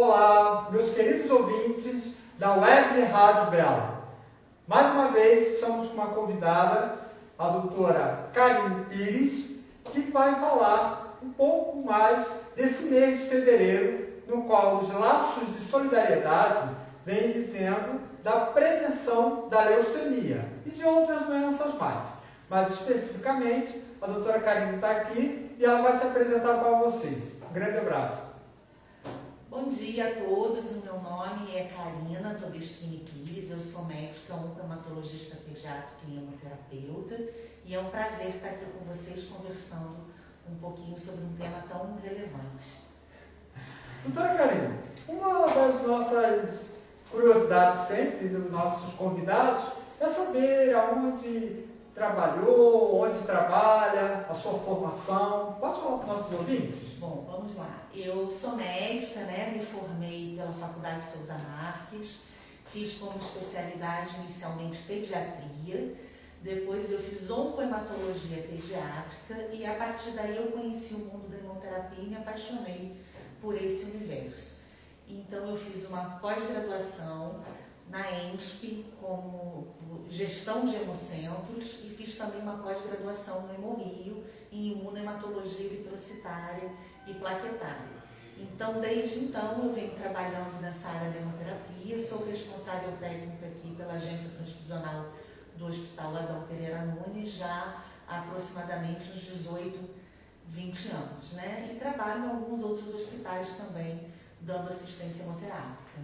Olá, meus queridos ouvintes da Web Rádio Bela. Mais uma vez, estamos com uma convidada, a doutora Karine Pires, que vai falar um pouco mais desse mês de fevereiro, no qual os laços de solidariedade vêm dizendo da prevenção da leucemia e de outras doenças mais. Mas, especificamente, a doutora Karine está aqui e ela vai se apresentar para vocês. Um grande abraço. Bom dia a todos, o meu nome é Karina Todeschini Pires, eu sou médica, oncohematologista pediátrica e hemoterapeuta, e é um prazer estar aqui com vocês conversando um pouquinho sobre um tema tão relevante. Doutora Karine, uma das nossas curiosidades sempre dos nossos convidados é saber aonde trabalhou, onde trabalha, a sua formação. Pode falar para os nossos ouvintes? Bom, vamos lá. Eu sou médica, me formei pela Faculdade Souza Marques, fiz como especialidade inicialmente pediatria, depois eu fiz oncohematologia pediátrica e a partir daí eu conheci o mundo da hemoterapia e me apaixonei por esse universo. Então eu fiz uma pós-graduação na ENSP como gestão de hemocentros e fiz também uma pós-graduação no Hemorio em imunohematologia eritrocitária e plaquetária. Então, desde então, eu venho trabalhando nessa área da hemoterapia, sou responsável técnica aqui pela agência transfusional do Hospital Adão Pereira Nunes já há aproximadamente uns 18, 20 anos, E trabalho em alguns outros hospitais também, dando assistência hemoterápica.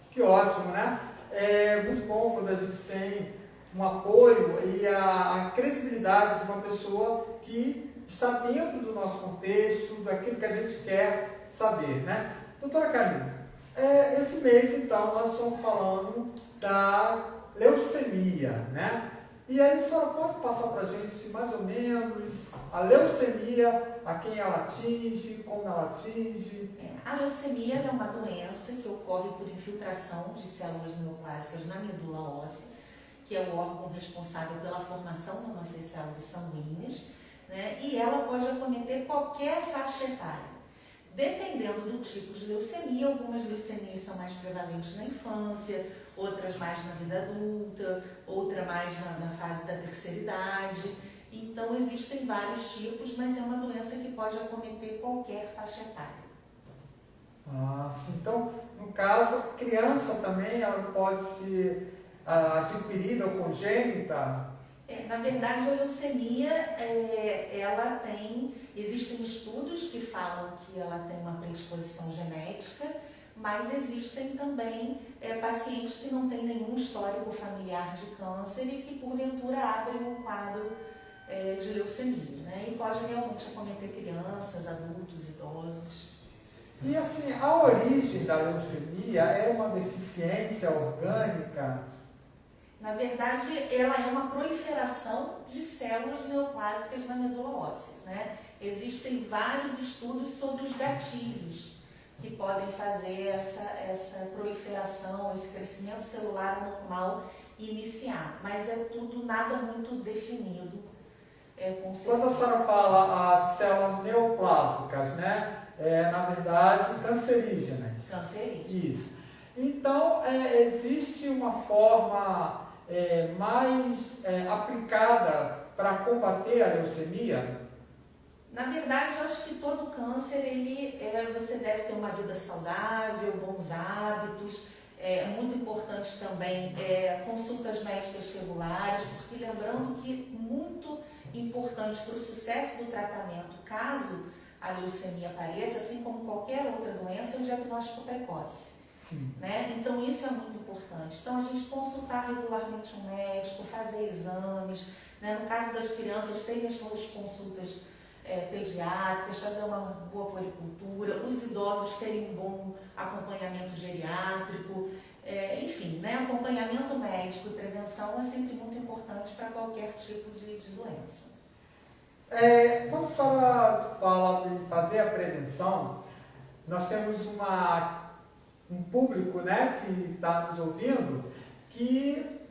Que ótimo, É muito bom quando a gente tem um apoio e a credibilidade de uma pessoa que está dentro do nosso contexto, daquilo que a gente quer saber, Doutora Karine, esse mês, então, nós estamos falando da leucemia, E aí, a senhora pode passar para a gente, mais ou menos, a leucemia, a quem ela atinge, como ela atinge? A leucemia é uma doença que ocorre por infiltração de células neoplásicas na medula óssea, que é o órgão responsável pela formação das nossas células sanguíneas, E ela pode acometer qualquer faixa etária. Dependendo do tipo de leucemia, algumas leucemias são mais prevalentes na infância, outras mais na vida adulta, outra mais na fase da terceira idade. Então, existem vários tipos, mas é uma doença que pode acometer qualquer faixa etária. Sim. Então, no caso, criança também, ela pode ser adquirida ou congênita? Na verdade, a leucemia, existem estudos que falam que ela tem uma predisposição genética, mas existem também pacientes que não têm nenhum histórico familiar de câncer e que, porventura, abrem um quadro de leucemia, E pode realmente acometer crianças, adultos, idosos. E assim, a origem da leucemia é uma deficiência orgânica? Na verdade, ela é uma proliferação de células neoplásicas na medula óssea, Existem vários estudos sobre os gatilhos que podem fazer essa proliferação, esse crescimento celular anormal iniciar, mas é tudo nada muito definido. Quando a senhora fala as células neoplásicas, na verdade, cancerígenas. Cancerígenas. Isso. Então, existe uma forma mais aplicada para combater a leucemia? Na verdade, eu acho que todo câncer, você deve ter uma vida saudável, bons hábitos. É muito importante também consultas médicas regulares, porque lembrando que muito importante para o sucesso do tratamento, caso a leucemia apareça, assim como qualquer outra doença, é o diagnóstico precoce. Então isso é muito importante. Então a gente consultar regularmente um médico, fazer exames, no caso das crianças, ter as suas consultas pediátricas, fazer uma boa puericultura, os idosos terem um bom acompanhamento geriátrico, enfim, acompanhamento médico e prevenção é sempre muito importante para qualquer tipo de doença. Quando a senhora fala de fazer a prevenção, nós temos um público que está nos ouvindo que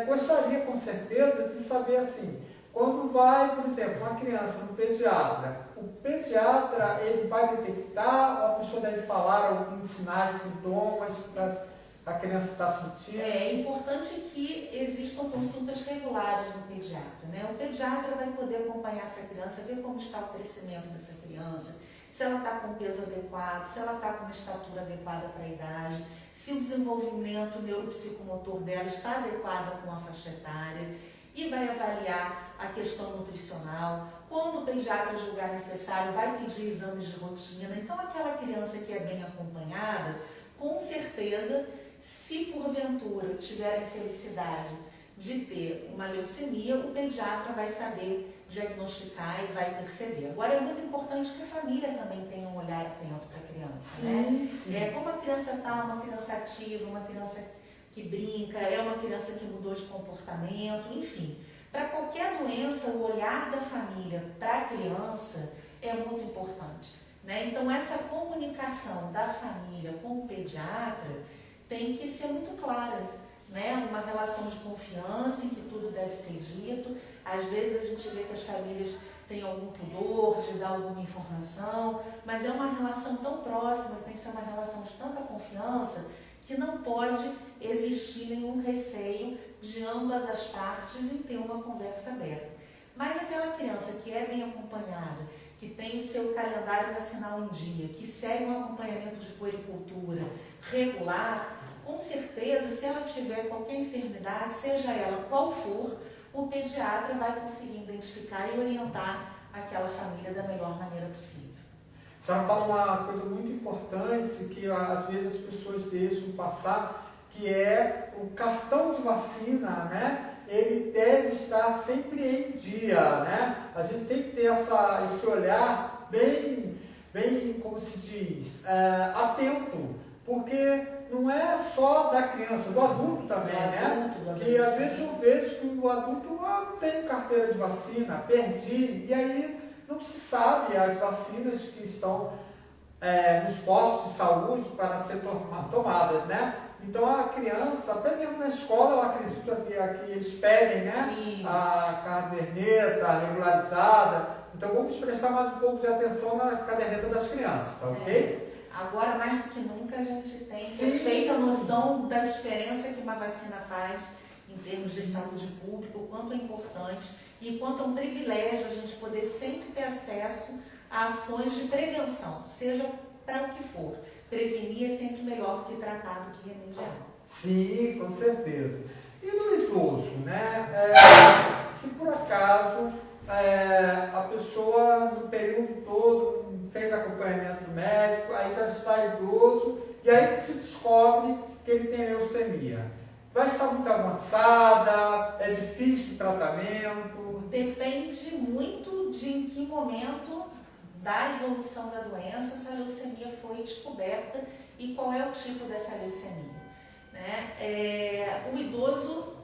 gostaria com certeza de saber assim, quando vai, por exemplo, uma criança no pediatra, o pediatra ele vai detectar, ou a pessoa deve falar alguns sinais, sintomas que a criança está sentindo? É importante que existam consultas regulares no pediatra, né? O pediatra vai poder acompanhar essa criança, ver como está o crescimento dessa criança, se ela está com peso adequado, se ela está com uma estatura adequada para a idade, se o desenvolvimento neuropsicomotor dela está adequado com a faixa etária, e vai avaliar a questão nutricional. Quando o pediatra julgar necessário, vai pedir exames de rotina. Então, aquela criança que é bem acompanhada, com certeza, se porventura tiver a infelicidade de ter uma leucemia, o pediatra vai saber diagnosticar e vai perceber. Agora, é muito importante que a família também tenha um olhar atento para a criança, né? Sim. Como a criança está, uma criança ativa, uma criança que brinca, é uma criança que mudou de comportamento, enfim. Para qualquer doença, o olhar da família para a criança é muito importante, né? Então, essa comunicação da família com o pediatra tem que ser muito clara, né? Uma relação de confiança em que tudo deve ser dito. Às vezes a gente vê que as famílias têm algum pudor de dar alguma informação, mas é uma relação tão próxima, tem que ser uma relação de tanta confiança, que não pode existir nenhum receio de ambas as partes em ter uma conversa aberta. Mas aquela criança que é bem acompanhada, que tem o seu calendário vacinal em dia, que segue um acompanhamento de puericultura regular, com certeza, se ela tiver qualquer enfermidade, seja ela qual for, o pediatra vai conseguir identificar e orientar aquela família da melhor maneira possível. A senhora fala uma coisa muito importante que às vezes as pessoas deixam passar, que é o cartão de vacina, né? Ele deve estar sempre em dia, né? A gente tem que ter esse olhar bem, como se diz, atento, porque não é só da criança, do adulto também, né? Que às vezes eu vejo que o adulto não tem carteira de vacina, perdi, e aí não se sabe as vacinas que estão nos postos de saúde para ser tomadas, né? Então a criança, até mesmo na escola, eu acredito que eles pedem, né? Isso. A caderneta regularizada. Então vamos prestar mais um pouco de atenção na caderneta das crianças, tá ok? Agora, mais do que nunca, a gente tem Sim. perfeita noção da diferença que uma vacina faz em termos de saúde pública, o quanto é importante e quanto é um privilégio a gente poder sempre ter acesso a ações de prevenção, seja para o que for. Prevenir é sempre melhor do que tratar, do que remediar. Sim, com certeza. E no idoso, né? Se por acaso a pessoa no período todo fez acompanhamento médico, aí já está idoso, e aí que se descobre que ele tem leucemia. Vai estar muito avançada, é difícil o tratamento? Depende muito de em que momento da evolução da doença essa leucemia foi descoberta e qual é o tipo dessa leucemia, né? O idoso,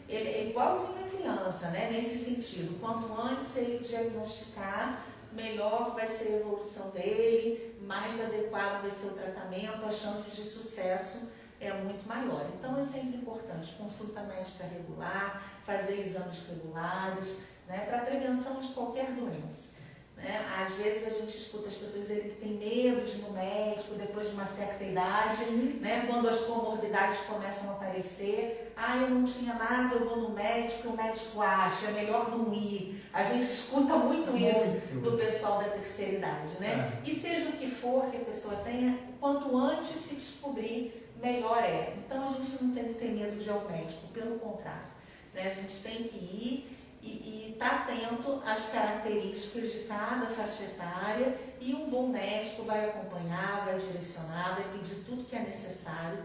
ele é igualzinho à criança, né? Nesse sentido, quanto antes ele diagnosticar, melhor vai ser a evolução dele, mais adequado vai ser o tratamento, as chances de sucesso é muito maior. Então é sempre importante consulta médica regular, fazer exames regulares, né, para a prevenção de qualquer doença. Né? Às vezes a gente escuta as pessoas dizerem que tem medo de ir no médico depois de uma certa idade, né? Quando as comorbidades começam a aparecer. Eu não tinha nada, eu vou no médico, o médico acha, é melhor não ir. A gente escuta muito isso do pessoal da terceira idade, né? E seja o que for que a pessoa tenha, quanto antes se descobrir, melhor é. Então a gente não tem que ter medo de ir ao médico, pelo contrário, né? A gente tem que ir e estar atento às características de cada faixa etária, e um bom médico vai acompanhar, vai direcionar, vai pedir tudo que é necessário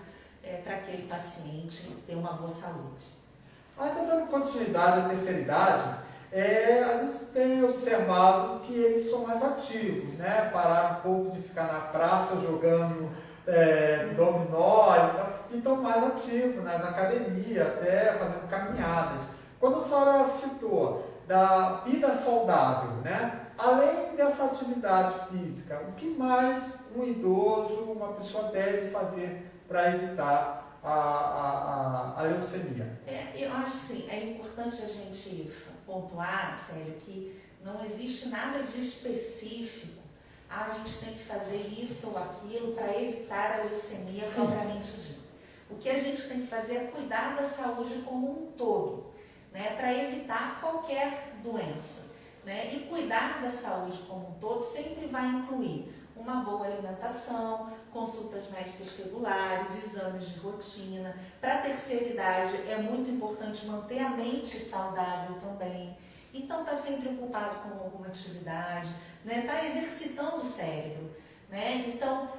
para aquele paciente ter uma boa saúde. Aí está dando continuidade à terceira idade, a gente tem observado que eles são mais ativos, né? Parar um pouco de ficar na praça jogando dominó e estão mais ativos nas academias, até fazendo caminhadas. Quando a senhora citou da vida saudável, né? Além dessa atividade física, o que mais um idoso, uma pessoa deve fazer para evitar a leucemia? Eu acho que sim, é importante a gente pontuar, Célio, que não existe nada de específico a gente tem que fazer isso ou aquilo para evitar a leucemia propriamente dita. O que a gente tem que fazer é cuidar da saúde como um todo, né, para evitar qualquer doença. Né? E cuidar da saúde como um todo sempre vai incluir uma boa alimentação, consultas médicas regulares, exames de rotina. Para a terceira idade é muito importante manter a mente saudável também. Então, está sempre ocupado com alguma atividade, né? Está exercitando o cérebro. Né? Então,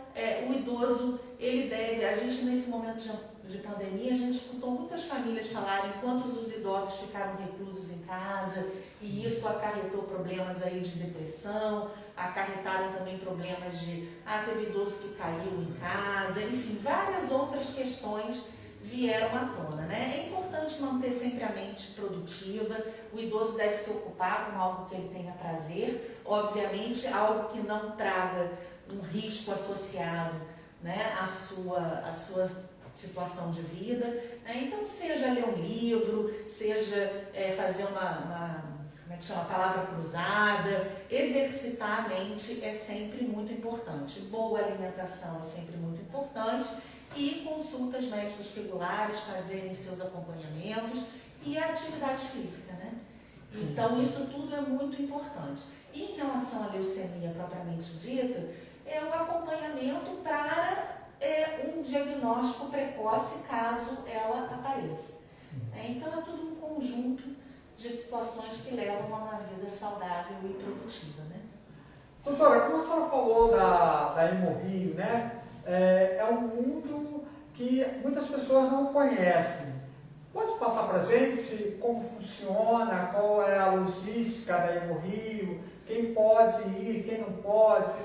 o idoso, ele deve, a gente nesse momento de pandemia, a gente escutou muitas famílias falarem quantos os idosos ficaram reclusos em casa, e isso acarretou problemas aí de depressão, acarretaram também problemas de, teve idoso que caiu em casa, enfim, várias outras questões vieram à tona, né? É importante manter sempre a mente produtiva, o idoso deve se ocupar com algo que ele tenha prazer, obviamente algo que não traga um risco associado, né, à sua situação de vida, né? Então, seja ler um livro, seja fazer como é que chama, palavra cruzada, exercitar a mente é sempre muito importante. Boa alimentação é sempre muito importante e consultas médicas regulares, fazerem seus acompanhamentos e a atividade física, né? Então, isso tudo é muito importante. E em relação à leucemia propriamente dita, é um acompanhamento para um diagnóstico precoce caso ela apareça. Então é tudo um conjunto de situações que levam a uma vida saudável e produtiva. Né? Doutora, como a senhora falou da hemorrio, né? É um mundo que muitas pessoas não conhecem. Pode passar para a gente como funciona, qual é a logística da hemorrio, quem pode ir, quem não pode?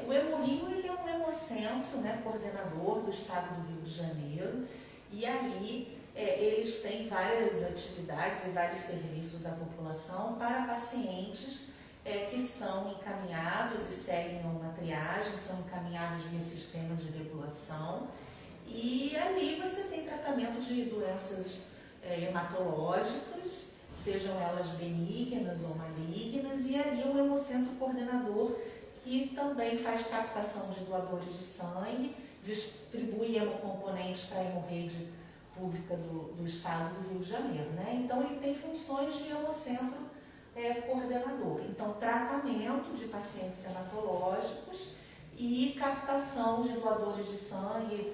O hemorrio, ele é um hemocentro, né, coordenador do estado do Rio de Janeiro, e aí eles têm várias atividades e vários serviços à população para pacientes que são encaminhados e seguem uma triagem, são encaminhados via sistema de regulação, e ali você tem tratamento de doenças hematológicas, sejam elas benignas ou malignas, e ali um hemocentro coordenador que também faz captação de doadores de sangue, distribui hemocomponentes para a hemorrede pública do estado do Rio de Janeiro. Né? Então, ele tem funções de hemocentro coordenador. Então, tratamento de pacientes hematológicos e captação de doadores de sangue,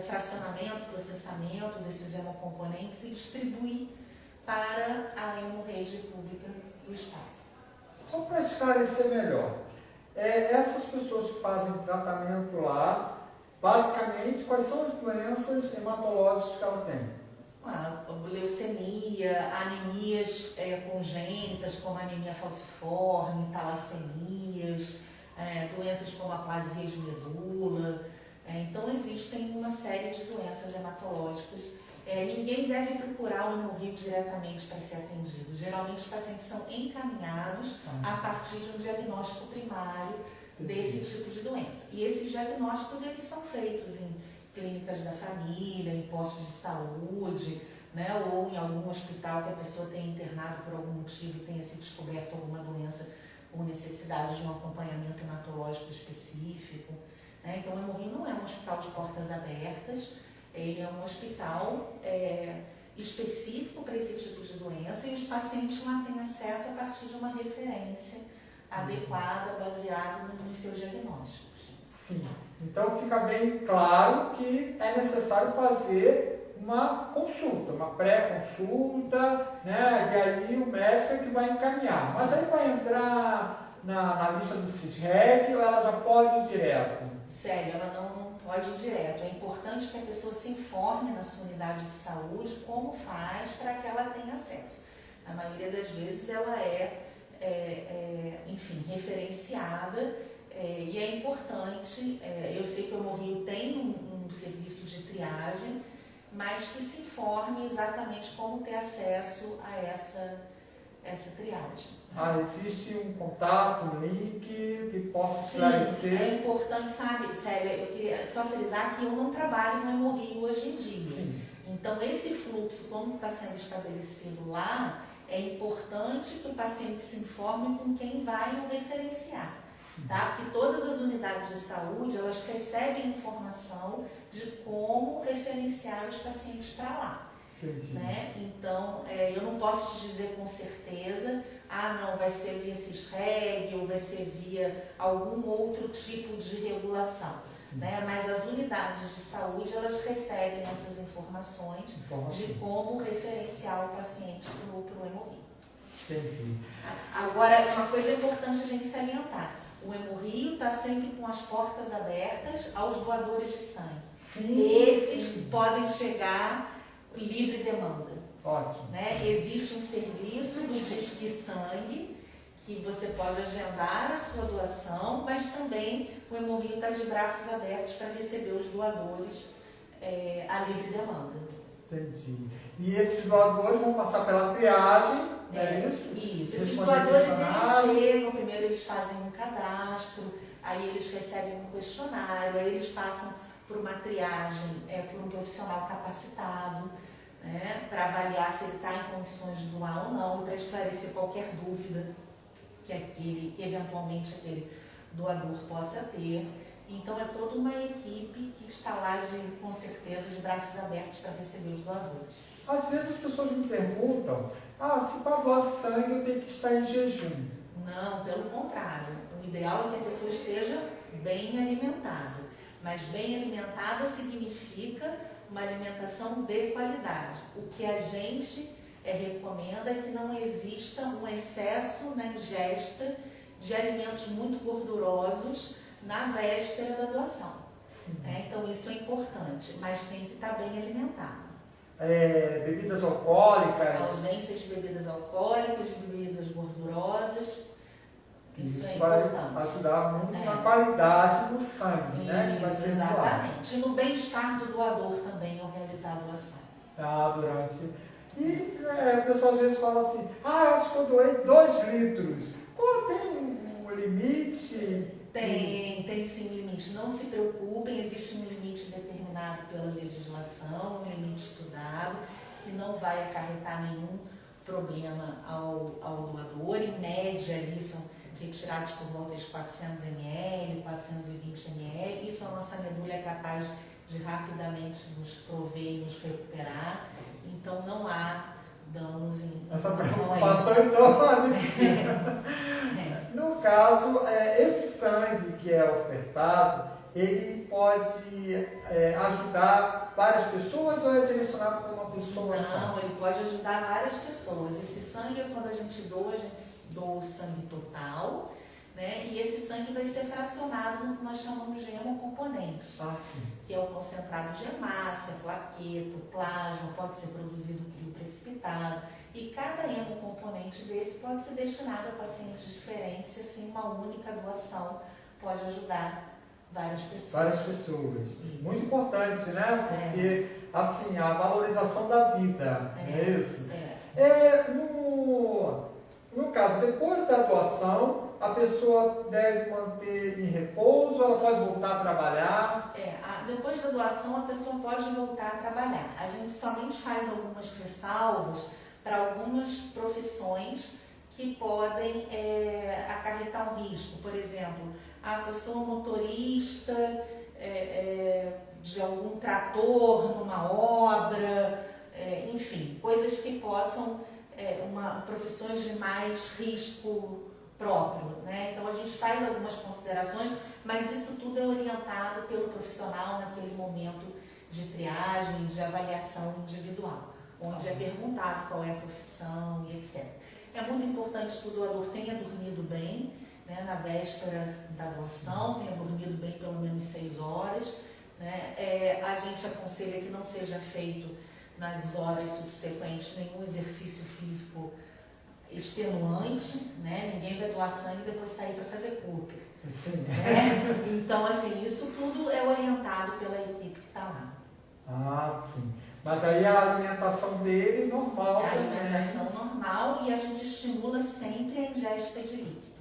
fracionamento, processamento desses hemocomponentes e distribuir para a hemorrede pública do estado. Só para esclarecer melhor, essas pessoas que fazem tratamento lá, basicamente, quais são as doenças hematológicas que ela tem? Leucemia, anemias congênitas, como anemia falciforme, talassemias, doenças como aplasia de medula. Então, existem uma série de doenças hematológicas. Ninguém deve procurar o hemorrio diretamente para ser atendido. Geralmente, os pacientes são encaminhados a partir de um diagnóstico primário desse tipo de doença. E esses diagnósticos, eles são feitos em clínicas da família, em postos de saúde, né, ou em algum hospital que a pessoa tenha internado por algum motivo e tenha se descoberto alguma doença com necessidade de um acompanhamento hematológico específico. Né? Então, o hemorrio não é um hospital de portas abertas, ele é um hospital específico para esse tipo de doença e os pacientes lá têm acesso a partir de uma referência adequada, baseada nos seus diagnósticos. Sim. Então fica bem claro que é necessário fazer uma consulta, uma pré-consulta, né? E aí o médico é que vai encaminhar. Mas aí vai entrar na lista do CISREG ou ela já pode ir direto? Sério, ela não pode ir direto. É importante que a pessoa se informe na sua unidade de saúde como faz para que ela tenha acesso. Na maioria das vezes ela enfim, referenciada e é importante, eu sei que o hemorrio tem um serviço de triagem, mas que se informe exatamente como ter acesso a essa triagem. Existe um contato, um link que possa esclarecer? É importante, sabe, Célia, eu queria só frisar que eu não trabalho no hemorrio hoje em dia. Sim. Então, esse fluxo, como está sendo estabelecido lá, é importante que o paciente se informe com quem vai o referenciar. tá? Porque todas as unidades de saúde, elas recebem informação de como referenciar os pacientes para lá. Né? Então, eu não posso te dizer com certeza, não, vai ser via CISREG ou vai ser via algum outro tipo de regulação. Né? Mas as unidades de saúde, elas recebem essas informações de como referenciar o paciente para o hemorrio. Entendi. Agora, uma coisa importante a gente salientar, o hemorrio está sempre com as portas abertas aos doadores de sangue. Esses podem chegar livre demanda. Ótimo. Né? Existe um serviço do Disque Sangue, que você pode agendar a sua doação, mas também o hemorrio está de braços abertos para receber os doadores a livre demanda. Entendi. E esses doadores vão passar pela triagem, é isso? Isso. Esses doadores, eles chegam, primeiro eles fazem um cadastro, aí eles recebem um questionário, aí eles passam por uma triagem por um profissional capacitado, né, para avaliar se ele está em condições de doar ou não, para esclarecer qualquer dúvida que eventualmente aquele doador possa ter. Então é toda uma equipe que está lá, com certeza, de braços abertos para receber os doadores. Às vezes as pessoas me perguntam, se para doar sangue eu tenho que estar em jejum. Não, pelo contrário. O ideal é que a pessoa esteja bem alimentada. Mas bem alimentada significa uma alimentação de qualidade. O que a gente recomenda é que não exista um excesso na ingesta de alimentos muito gordurosos na véspera da doação. Então isso é importante, mas tem que estar bem alimentado. Bebidas alcoólicas. A ausência de bebidas alcoólicas, de bebidas gordurosas. Isso é vai importante. ajudar muito na qualidade do sangue, né? Isso, exatamente. E no bem-estar do doador também ao realizar a doação. Durante. E o pessoal às vezes fala assim, eu acho que eu doei 2 litros. Tem um limite? Tem sim limite. Não se preocupem, existe um limite determinado pela legislação, um limite estudado, que não vai acarretar nenhum problema ao doador. Em média, ali são retirados por volta de 400 ml, 420 ml. Isso a nossa medula é capaz de rapidamente nos prover e nos recuperar. Então não há danos em essa relação a preocupação, isso. então, a gente... No caso, esse sangue que é ofertado, ele pode ajudar várias pessoas ou é direcionado para uma pessoa só? Não, ele pode ajudar várias pessoas. Esse sangue, quando a gente doa o sangue total, né? E esse sangue vai ser fracionado no que nós chamamos de hemocomponentes, que é o concentrado de hemácia, plaqueto, plasma, pode ser produzido crio precipitado. E cada hemocomponente desse pode ser destinado a pacientes diferentes, e assim uma única doação pode ajudar várias pessoas. Várias pessoas. Isso. Muito importante, né? Porque, assim, a valorização da vida, não é isso? No caso, depois da doação, a pessoa deve manter em repouso, ela pode voltar a trabalhar? Depois da doação, a pessoa pode voltar a trabalhar. A gente somente faz algumas ressalvas para algumas profissões que podem acarretar um risco. Por exemplo, a pessoa motorista de algum trator numa obra, enfim, coisas que possam, profissões de mais risco próprio, né? Então a gente faz algumas considerações, mas isso tudo é orientado pelo profissional naquele momento de triagem, de avaliação individual, onde é perguntado qual é a profissão e etc. É muito importante que o doador tenha dormido bem, né, na véspera da doação, tenha dormido bem pelo menos 6 horas. Né? A gente aconselha que não seja feito nas horas subsequentes nenhum exercício físico extenuante, né? Ninguém vai doar sangue e depois sair para fazer Cooper. Né? Então, assim, isso tudo é orientado pela equipe que está lá. Sim. Mas aí a alimentação dele normal também. A alimentação normal, e a gente estimula sempre a ingesta de líquido.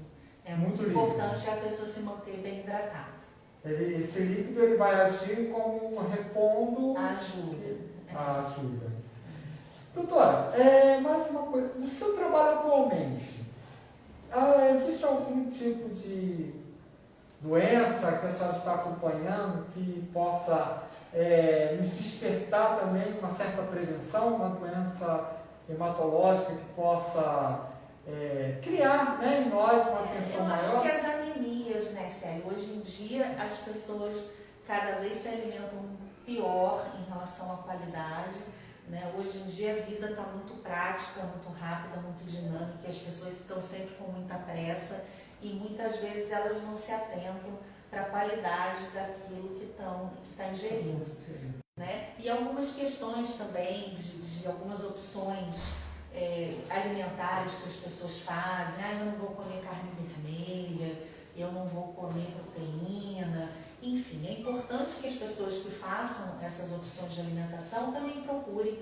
É muito importante a pessoa se manter bem hidratada. Esse líquido ele vai agir como repondo... Ajuda. Doutora, mais uma coisa. No seu trabalho atualmente, existe algum tipo de doença que a senhora está acompanhando, que possa nos despertar também uma certa prevenção, uma doença hematológica que possa criar, né, em nós uma atenção maior? Eu acho que as anemias, né, Célio? Hoje em dia as pessoas cada vez se alimentam pior em relação à qualidade, né? Hoje em dia a vida está muito prática, muito rápida, muito dinâmica, as pessoas estão sempre com muita pressa e muitas vezes elas não se atentam para a qualidade daquilo que está ingerindo. Né? E algumas questões também de algumas opções alimentares que as pessoas fazem. Eu não vou comer carne vermelha, eu não vou comer proteína. Enfim, é importante que as pessoas que façam essas opções de alimentação também procurem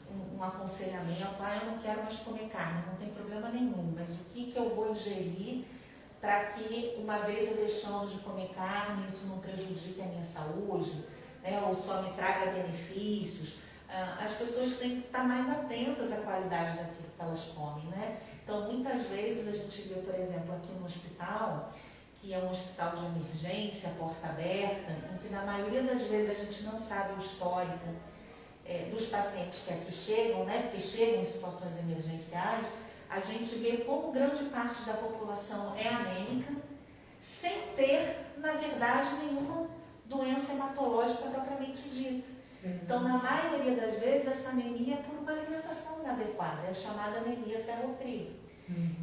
um aconselhamento. Eu não quero mais comer carne, não tem problema nenhum, mas o que eu vou ingerir para que, uma vez eu deixando de comer carne, isso não prejudique a minha saúde, né, ou só me traga benefícios. As pessoas têm que estar mais atentas à qualidade daquilo que elas comem, né? Então, muitas vezes a gente vê, por exemplo, aqui no hospital, que é um hospital de emergência, porta aberta, em que na maioria das vezes a gente não sabe o histórico dos pacientes que aqui chegam, né? Porque chegam em situações emergenciais, a gente vê como grande parte da população é anêmica, sem ter, na verdade, nenhuma doença hematológica propriamente dita. Então, na maioria das vezes, essa anemia é por uma alimentação inadequada, é chamada anemia ferropriva.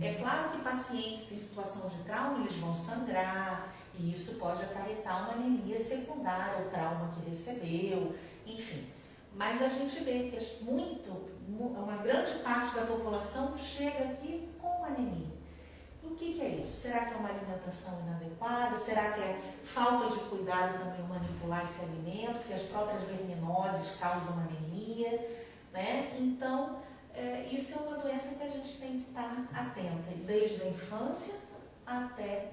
É claro que pacientes em situação de trauma, eles vão sangrar, e isso pode acarretar uma anemia secundária ao trauma que recebeu, enfim. Mas a gente vê que uma grande parte da população chega aqui com anemia. E o que é isso? Será que é uma alimentação inadequada? Será que é falta de cuidado também manipular esse alimento? Porque as próprias verminoses causam anemia, né? Então, isso é uma doença que a gente tem que estar atenta, desde a infância até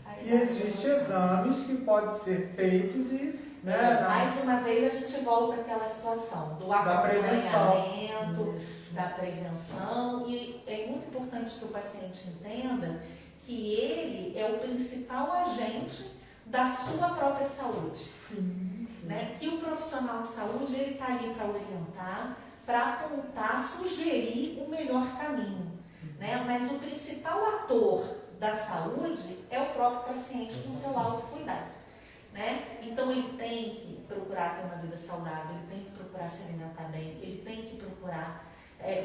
a idade. E existem exames que podem ser feitos e... mais uma vez a gente volta àquela situação do acompanhamento, da prevenção, e é muito importante que o paciente entenda que ele é o principal agente da sua própria saúde. Sim. Né? Que o profissional de saúde ele está ali para orientar, para apontar, sugerir o melhor caminho. Né? Mas o principal ator da saúde é o próprio paciente com seu autocuidado. Né? Então ele tem que procurar ter uma vida saudável, ele tem que procurar se alimentar bem, ele tem que procurar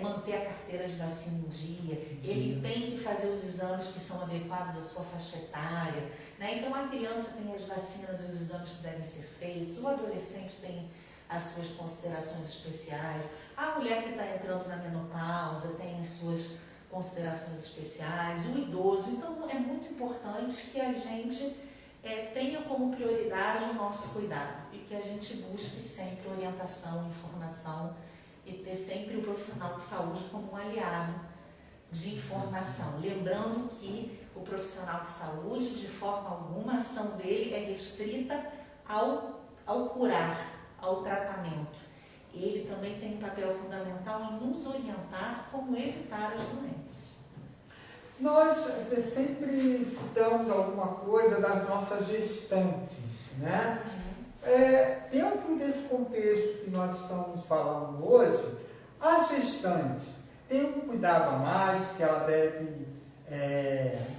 manter a carteira de vacina em dia, ele tem que fazer os exames que são adequados à sua faixa etária. Né? Então a criança tem as vacinas e os exames que devem ser feitos, o adolescente tem as suas considerações especiais, a mulher que está entrando na menopausa tem as suas considerações especiais, o idoso. Então é muito importante que a gente tenha como prioridade o nosso cuidado e que a gente busque sempre orientação, informação e ter sempre o profissional de saúde como um aliado de informação. Lembrando que o profissional de saúde, de forma alguma, a ação dele é restrita ao curar, ao tratamento. Ele também tem um papel fundamental em nos orientar como evitar as doenças. Nós sempre citamos alguma coisa das nossas gestantes, né? Dentro desse contexto que nós estamos falando hoje, a gestante tem um cuidado a mais que ela deve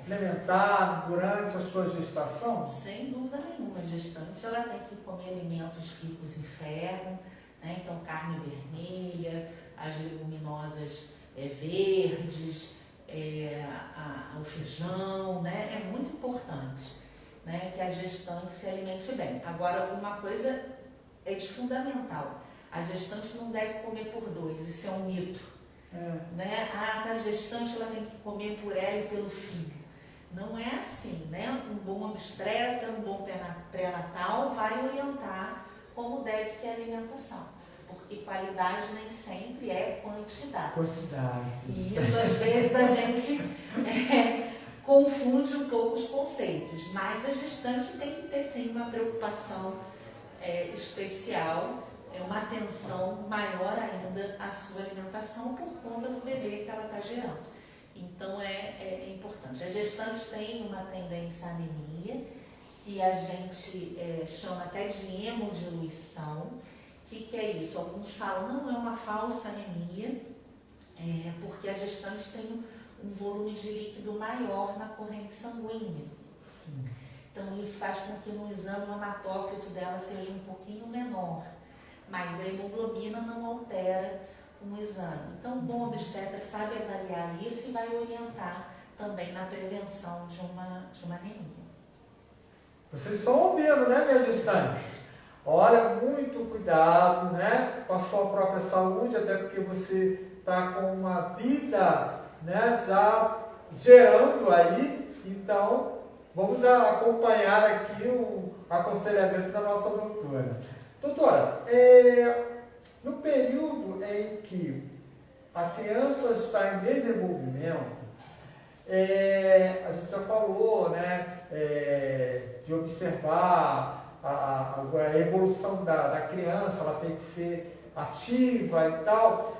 implementar durante a sua gestação? Sem dúvida nenhuma, a gestante ela tem que comer alimentos ricos em ferro, né? Então carne vermelha, as leguminosas verdes, o feijão, né? É muito importante, né, que a gestante se alimente bem. Agora, uma coisa é de fundamental, a gestante não deve comer por dois, isso é um mito. Né? A gestante ela tem que comer por ela e pelo filho. Não é assim, né? Um bom obstetra, um bom pré-natal vai orientar como deve ser a alimentação. Porque qualidade nem sempre é quantidade. E isso, às vezes, a gente confunde um pouco os conceitos. Mas a gestante tem que ter, sim, uma preocupação especial, uma atenção maior ainda à sua alimentação por conta do bebê que ela está gerando. Então, é importante. As gestantes têm uma tendência à anemia que a gente chama até de hemodiluição. O que é isso? Alguns falam, não, é uma falsa anemia, porque a gestante tem um volume de líquido maior na corrente sanguínea. Sim. Então, isso faz com que no exame o hematócrito dela seja um pouquinho menor, mas a hemoglobina não altera com o exame. Então, o bom obstetra sabe avaliar isso e vai orientar também na prevenção de uma anemia. Vocês estão ouvindo, né, minhas gestantes? Olha, muito cuidado, né, com a sua própria saúde, até porque você está com uma vida, né, já gerando aí. Então, vamos acompanhar aqui o aconselhamento da nossa doutora. Doutora, no período em que a criança está em desenvolvimento, a gente já falou, né, de observar a evolução da criança, ela tem que ser ativa e tal.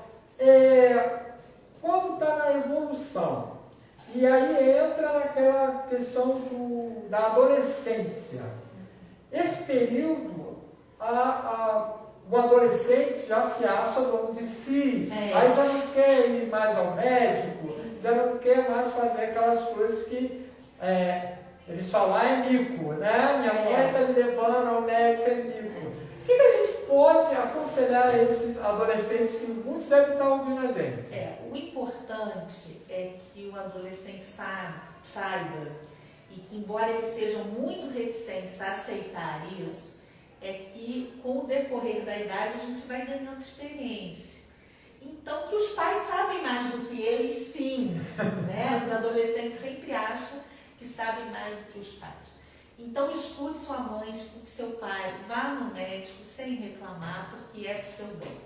Quando está na evolução, e aí entra naquela questão da adolescência, esse período, o adolescente já se acha dono de si, aí já não quer ir mais ao médico, já não quer mais fazer aquelas coisas que eles falam, é mico, né? Minha mãe está me levando ao médico, é mico. O que a gente pode aconselhar esses adolescentes que muitos devem estar ouvindo a gente? O importante é que o adolescente saiba, e que embora eles sejam muito reticentes a aceitar isso, é que com o decorrer da idade a gente vai ganhando experiência. Então, que os pais sabem mais do que eles, sim. Né? Os adolescentes sempre acham que sabem mais do que os pais. Então, escute sua mãe, escute seu pai, vá no médico sem reclamar, porque é para o seu bem.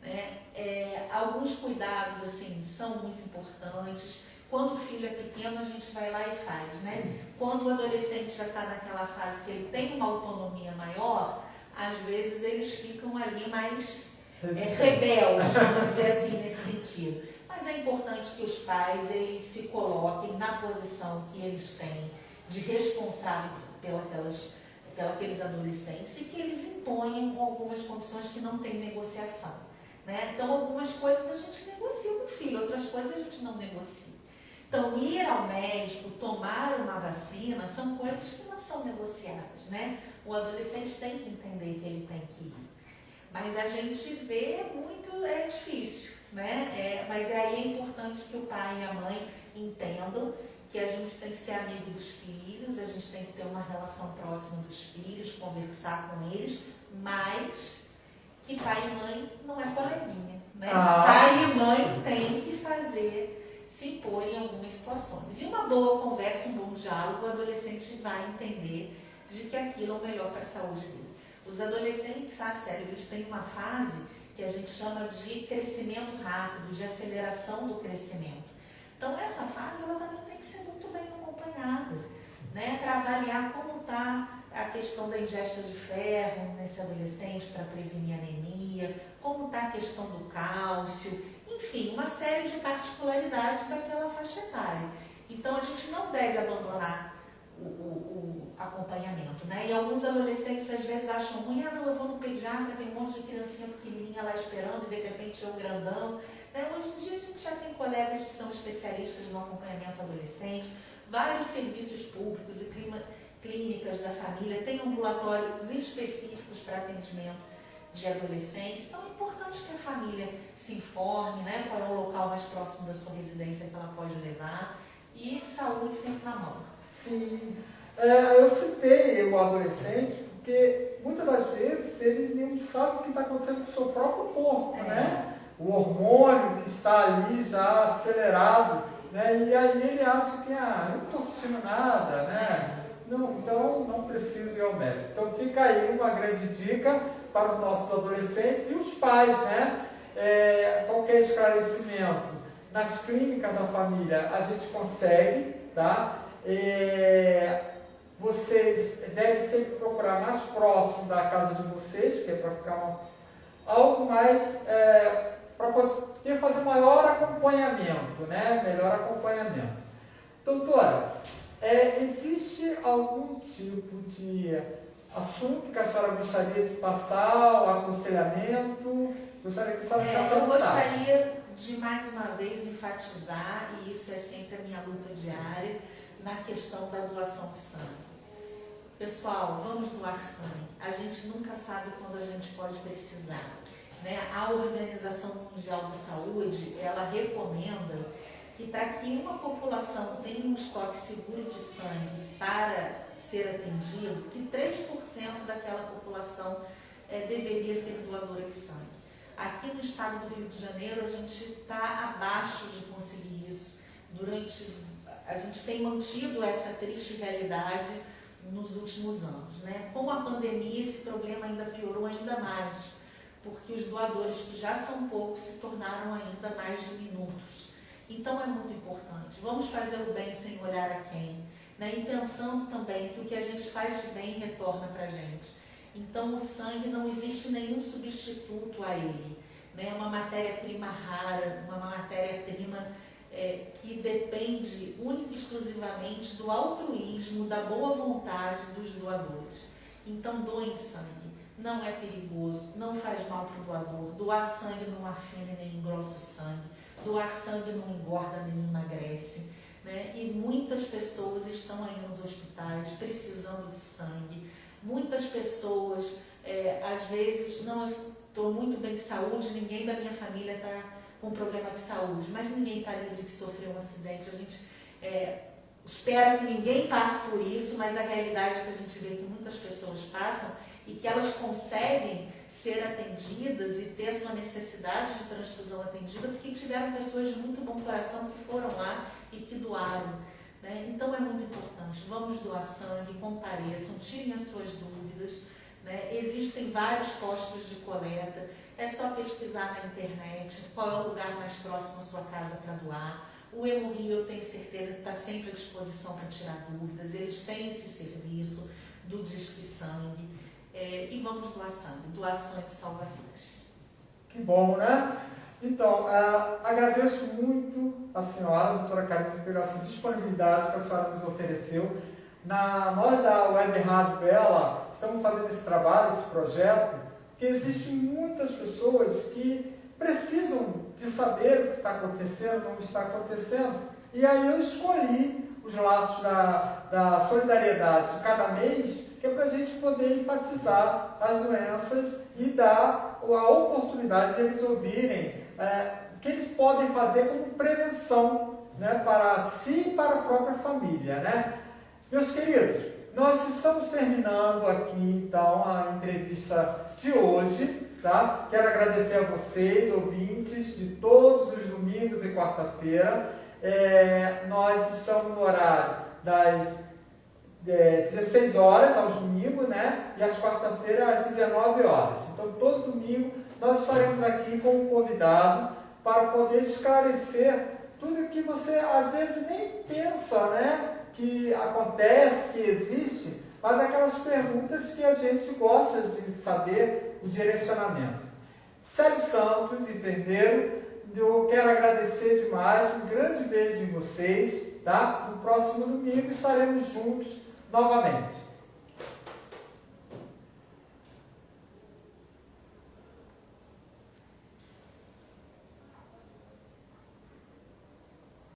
Né? Alguns cuidados assim, são muito importantes. Quando o filho é pequeno, a gente vai lá e faz. Né? Quando o adolescente já está naquela fase que ele tem uma autonomia maior, às vezes eles ficam ali mais rebeldes, vamos dizer assim, nesse sentido. Mas é importante que os pais eles se coloquem na posição que eles têm de responsável pelos adolescentes e que eles imponham algumas condições que não tem negociação. Né? Então, algumas coisas a gente negocia com o filho, outras coisas a gente não negocia. Então, ir ao médico, tomar uma vacina, são coisas que não são negociáveis. Né? O adolescente tem que entender que ele tem que ir. Mas a gente vê muito, é difícil. Né? Mas aí é importante que o pai e a mãe entendam que a gente tem que ser amigo dos filhos, a gente tem que ter uma relação próxima dos filhos, conversar com eles, mas que pai e mãe não é coleguinha. Né? Pai e mãe têm que se impor em algumas situações. E uma boa conversa, um bom diálogo, o adolescente vai entender de que aquilo é o melhor para a saúde dele. Os adolescentes, sabe, sério, eles têm uma fase que a gente chama de crescimento rápido, de aceleração do crescimento. Então, essa fase ela também tem que ser muito bem acompanhada, né? Para avaliar como está a questão da ingesta de ferro nesse adolescente para prevenir anemia, como está a questão do cálcio, enfim, uma série de particularidades daquela faixa etária. Então, a gente não deve abandonar o acompanhamento, né? E alguns adolescentes às vezes acham ruim, não, eu vou no pediatra, tem um monte de criancinha pequenininha lá esperando e de repente eu grandão. Né? Hoje em dia a gente já tem colegas que são especialistas no acompanhamento adolescente, vários serviços públicos e clínicas da família, tem ambulatórios específicos para atendimento de adolescentes. Então é importante que a família se informe, né? Qual é o local mais próximo da sua residência que ela pode levar, e saúde sempre na mão. Sim, eu citei o adolescente porque muitas das vezes ele nem sabe o que está acontecendo com o seu próprio corpo, né? O hormônio que está ali já acelerado, né? E aí ele acha que, eu não estou sentindo nada, né? Não, então não preciso ir ao médico. Então fica aí uma grande dica para os nossos adolescentes e os pais, né? Qualquer esclarecimento nas clínicas da família a gente consegue, tá? Vocês devem sempre procurar mais próximo da casa de vocês, que é para ficar algo mais, para poder fazer maior acompanhamento, né? Melhor acompanhamento. Doutora, Existe algum tipo de assunto que a senhora gostaria de passar, o aconselhamento? Gostaria que a senhora ficasse à Eu vontade. gostaria de mais uma vez enfatizar, e isso é sempre a minha luta diária, na questão da doação de sangue. Pessoal, vamos doar sangue. A gente nunca sabe quando a gente pode precisar, né? A Organização Mundial da Saúde, ela recomenda que para que uma população tenha um estoque seguro de sangue para ser atendido, que 3% daquela população deveria ser doadora de sangue. Aqui no estado do Rio de Janeiro, a gente está abaixo de conseguir isso. A gente tem mantido essa triste realidade nos últimos anos, né? Com a pandemia, esse problema ainda piorou ainda mais, porque os doadores, que já são poucos, se tornaram ainda mais diminutos. Então é muito importante. Vamos fazer o bem sem olhar a quem, né? E pensando também que o que a gente faz de bem retorna para a gente. Então o sangue, não existe nenhum substituto a ele, né? É uma matéria-prima rara, uma matéria-prima que depende única e exclusivamente do altruísmo, da boa vontade dos doadores. Então doem sangue, não é perigoso, não faz mal para o doador. Doar sangue não afina nem engrossa o sangue, doar sangue não engorda nem emagrece, né? E muitas pessoas estão aí nos hospitais precisando de sangue. Muitas pessoas, às vezes, não, estou muito bem de saúde, ninguém da minha família está com problema de saúde, mas ninguém está livre de sofrer um acidente. A gente espera que ninguém passe por isso, mas a realidade é que a gente vê que muitas pessoas passam e que elas conseguem ser atendidas e ter a sua necessidade de transfusão atendida porque tiveram pessoas de muito bom coração que foram lá e que doaram, né? Então é muito importante. Vamos doar sangue, compareçam, tirem as suas dúvidas, né? Existem vários postos de coleta. É só pesquisar na internet qual é o lugar mais próximo à sua casa para doar. O Hemorrio, eu tenho certeza que está sempre à disposição para tirar dúvidas. Eles têm esse serviço do Disque Sangue. E vamos doar sangue. Doação salva vidas. Que bom, né? Então, agradeço muito a senhora, a doutora Karine, pela essa disponibilidade que a senhora nos ofereceu. Nós da Web Rádio Bela estamos fazendo esse trabalho, esse projeto, porque existem muitas pessoas que precisam de saber o que está acontecendo, não está acontecendo. E aí eu escolhi os laços da solidariedade de cada mês, que é para a gente poder enfatizar as doenças e dar a oportunidade de eles ouvirem o que eles podem fazer como prevenção, né, para si e para a própria família, né? Meus queridos, nós estamos terminando aqui, então, a entrevista de hoje, tá? Quero agradecer a vocês, ouvintes, de todos os domingos e quarta-feira. Nós estamos no horário das 16 horas aos domingos, né? E às quarta-feiras às 19 horas. Então, todo domingo nós estaremos aqui com um convidado para poder esclarecer tudo que você às vezes nem pensa, né? Que acontece, que existe, mas aquelas perguntas que a gente gosta de saber o direcionamento. Célio Santos, enfermeiro, eu quero agradecer demais, um grande beijo em vocês, tá? No próximo domingo estaremos juntos novamente.